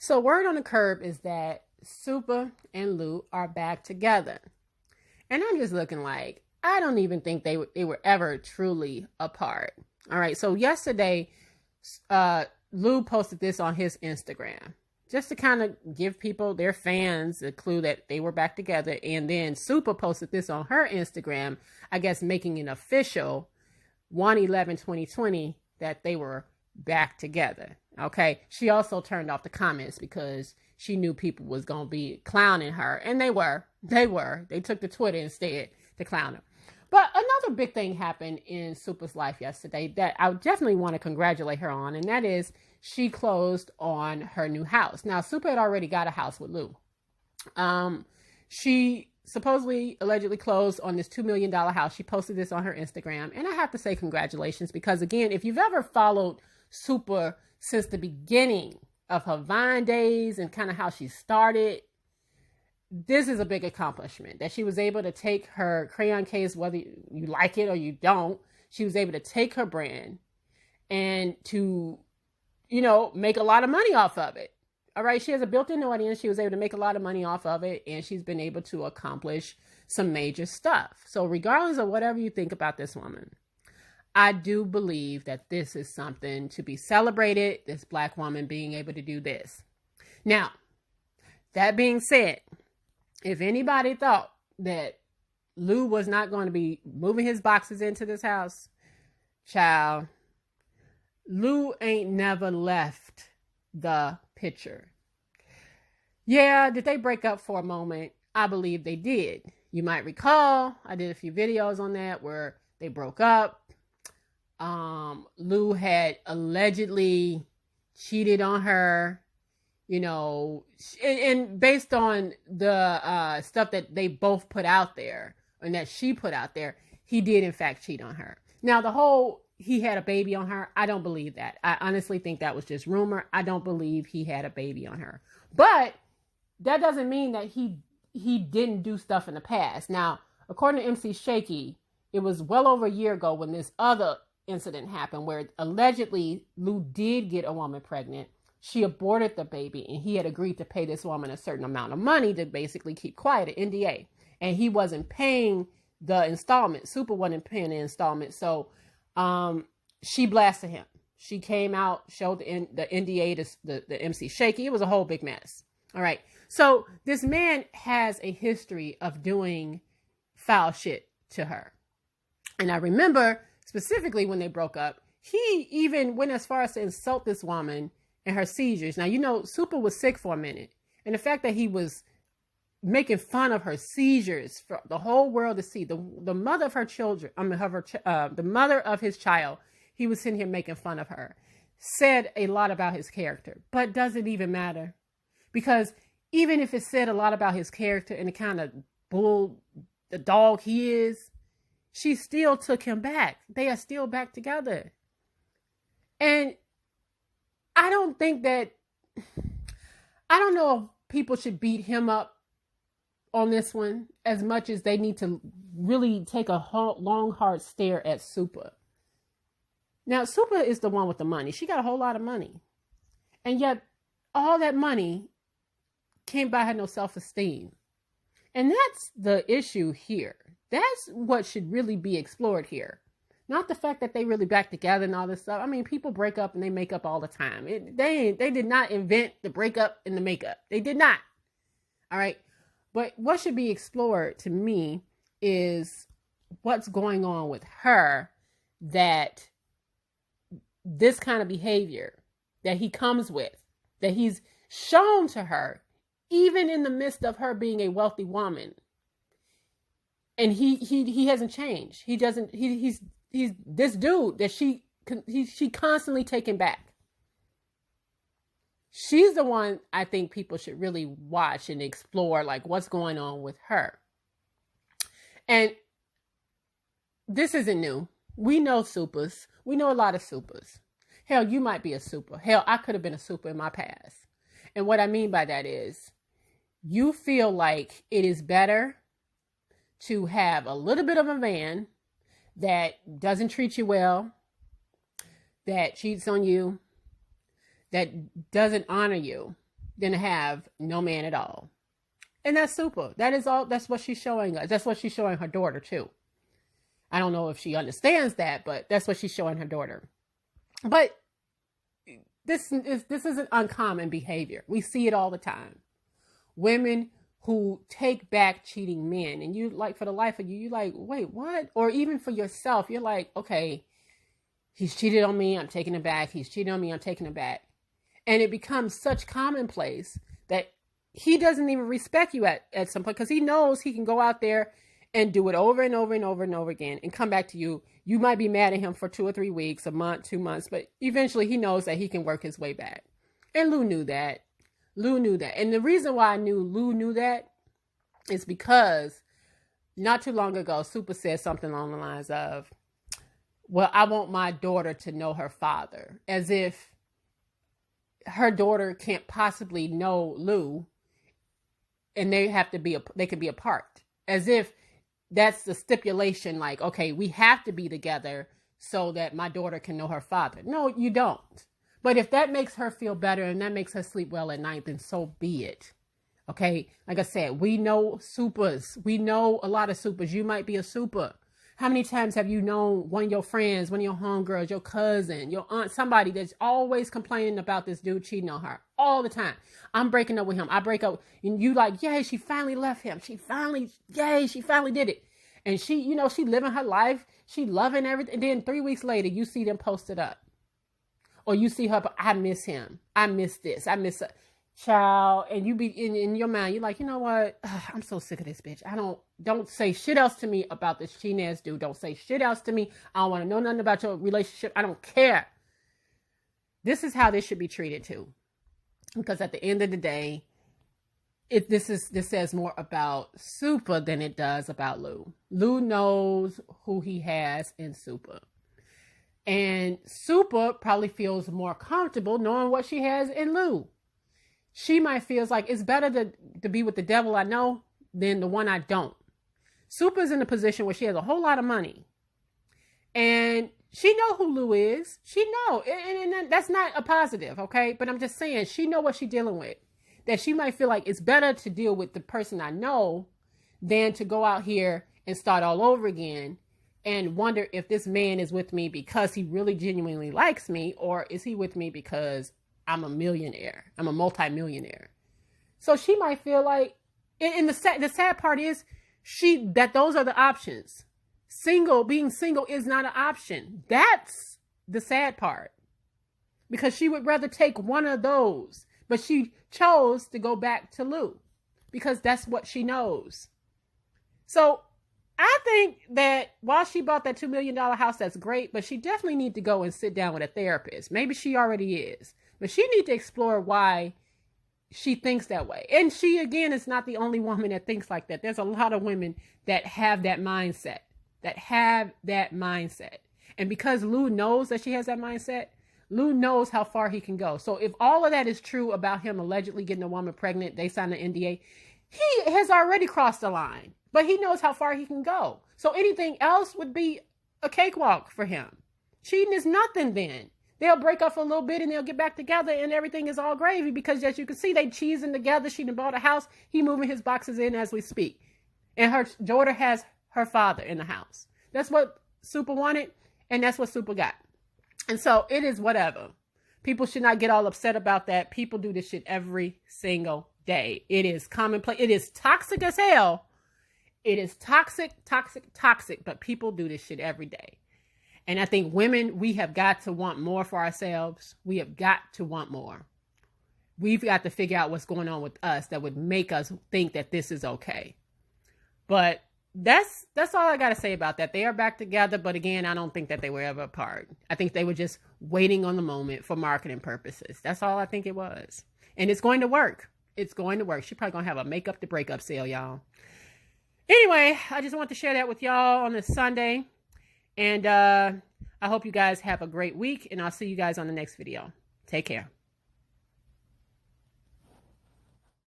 So word on the curb is that Supa and Lou are back together. And I'm just looking like, I don't even think they were ever truly apart. All right. So yesterday, Lou posted this on his Instagram just to kind of give people, their fans, a clue that they were back together. And then Supa posted this on her Instagram, I guess making it official 1/11/2020 that they were back together. Okay. She also turned off the comments because she knew people was going to be clowning her. And they were. They took to Twitter instead to clown her. But another big thing happened in Supa's life yesterday that I definitely want to congratulate her on, and that is she closed on her new house. Now, Supa had already got a house with Lou. She supposedly, allegedly closed on this $2 million house. She posted this on her Instagram, and I have to say congratulations because, again, if you've ever followed Supa since the beginning of her Vine days and kind of how she started, this is a big accomplishment that she was able to take her crayon case, whether you like it or you don't. She was able to take her brand and to, make a lot of money off of it. All right. She has a built-in audience. She was able to make a lot of money off of it, and she's been able to accomplish some major stuff. So regardless of whatever you think about this woman, I do believe that this is something to be celebrated, this Black woman being able to do this. Now, that being said, if anybody thought that Lou was not going to be moving his boxes into this house, child, Lou ain't never left the picture. Yeah, did they break up for a moment? I believe they did. You might recall, I did a few videos on that where they broke up. Lou had allegedly cheated on her. And based on the stuff that they both put out there and that she put out there, he did in fact cheat on her. Now, the whole he had a baby on her, I don't believe that. I honestly think that was just rumor. I don't believe he had a baby on her. But that doesn't mean that he didn't do stuff in the past. Now, according to MC Shaky, it was well over a year ago when this other incident happened where allegedly Lou did get a woman pregnant. She aborted the baby, and he had agreed to pay this woman a certain amount of money to basically keep quiet, an NDA. And he wasn't paying the installment. Supa wasn't paying the installment. So she blasted him. She came out, showed the NDA to the MC Shaky. It was a whole big mess. All right. So this man has a history of doing foul shit to her. And I remember specifically when they broke up, he even went as far as to insult this woman and her seizures. Now, Supa was sick for a minute. And the fact that he was making fun of her seizures for the whole world to see, the mother of her children, the mother of his child, he was sitting here making fun of her, said a lot about his character. But does it even matter? Because even if it said a lot about his character and the kind of the dog he is, she still took him back. They are still back together. And I don't know if people should beat him up on this one as much as they need to really take a long, hard stare at Supa. Now, Supa is the one with the money. She got a whole lot of money. And yet, all that money can't buy her no self-esteem. And that's the issue here. That's what should really be explored here. Not the fact that they really back together and all this stuff. I mean, people break up and they make up all the time. They did not invent the breakup and the makeup. They did not. All right. But what should be explored to me is what's going on with her, that this kind of behavior that he comes with, that he's shown to her, even in the midst of her being a wealthy woman. And he hasn't changed. He's this dude that she constantly taking back. She's the one I think people should really watch and explore, like what's going on with her. And this isn't new. We know Supas. We know a lot of Supas. Hell, you might be a Supa. Hell, I could have been a Supa in my past. And what I mean by that is you feel like it is better to have a little bit of a man that doesn't treat you well, that cheats on you, that doesn't honor you, than to have no man at all. And that's Supa. That is all. That's what she's showing us. That's what she's showing her daughter too. I don't know if she understands that, but that's what she's showing her daughter. But this isn't uncommon behavior. We see it all the time. Women who take back cheating men, and you like, for the life of you, you like, wait, what? Or even for yourself, you're like, okay, he's cheated on me, I'm taking it back. He's cheated on me, I'm taking it back. And it becomes such commonplace that he doesn't even respect you at some point, because he knows he can go out there and do it over and over and over and over again and come back to you. You might be mad at him for 2 or 3 weeks, a month, 2 months, but eventually he knows that he can work his way back. And Lou knew that. Lou knew that. And the reason why I knew Lou knew that is because not too long ago, Supa said something along the lines of, well, I want my daughter to know her father, as if her daughter can't possibly know Lou and they could be apart, as if that's the stipulation. Like, okay, we have to be together so that my daughter can know her father. No, you don't. But if that makes her feel better and that makes her sleep well at night, then so be it. Okay. Like I said, we know Supas. We know a lot of Supas. You might be a Supa. How many times have you known one of your friends, one of your homegirls, your cousin, your aunt, somebody that's always complaining about this dude cheating on her all the time? I'm breaking up with him. I break up, and you like, yay, she finally left him. She finally did it. And she, she living her life. She loving everything. And then 3 weeks later, you see them posted up. Or you see her, but I miss him. I miss this. I miss her. Child. And you be in your mind, you're like, you know what? I'm so sick of this bitch. Don't say shit else to me about this cheating ass dude. Don't say shit else to me. I don't want to know nothing about your relationship. I don't care. This is how this should be treated too. Because at the end of the day, this says more about Supa than it does about Lou. Lou knows who he has in Supa. And Supa probably feels more comfortable knowing what she has in Lou. She might feel like it's better to be with the devil I know than the one I don't. Supa's in a position where she has a whole lot of money. And she know who Lou is. She know. And that's not a positive, okay? But I'm just saying, she know what she's dealing with. That she might feel like it's better to deal with the person I know than to go out here and start all over again and wonder if this man is with me because he really genuinely likes me, or is he with me because I'm a millionaire? I'm a multimillionaire. So she might feel like, and the sad part is those are the options. Being single is not an option. That's the sad part, because she would rather take one of those, but she chose to go back to Lou because that's what she knows. So I think that while she bought that $2 million house, that's great, but she definitely needs to go and sit down with a therapist. Maybe she already is, but she needs to explore why she thinks that way. And she, again, is not the only woman that thinks like that. There's a lot of women that have that mindset, And because Lou knows that she has that mindset, Lou knows how far he can go. So if all of that is true about him allegedly getting a woman pregnant, they signed an NDA, he has already crossed the line. But he knows how far he can go. So anything else would be a cakewalk for him. Cheating is nothing then. They'll break up for a little bit and they'll get back together and everything is all gravy, because as you can see, they cheesing together. She done bought a house. He moving his boxes in as we speak. And her daughter has her father in the house. That's what Supa wanted, and that's what Supa got. And so it is whatever. People should not get all upset about that. People do this shit every single day. It is commonplace. It is toxic as hell. It is toxic, but people do this shit every day. And I think women, we have got to want more for ourselves. We have got to want more. We've got to figure out what's going on with us that would make us think that this is okay. But that's all I got to say about that. They are back together, but again, I don't think that they were ever apart. I think they were just waiting on the moment for marketing purposes. That's all I think it was. And it's going to work. It's going to work. She's probably going to have a make up the breakup sale, y'all. Anyway, I just want to share that with y'all on this Sunday. And I hope you guys have a great week, and I'll see you guys on the next video. Take care.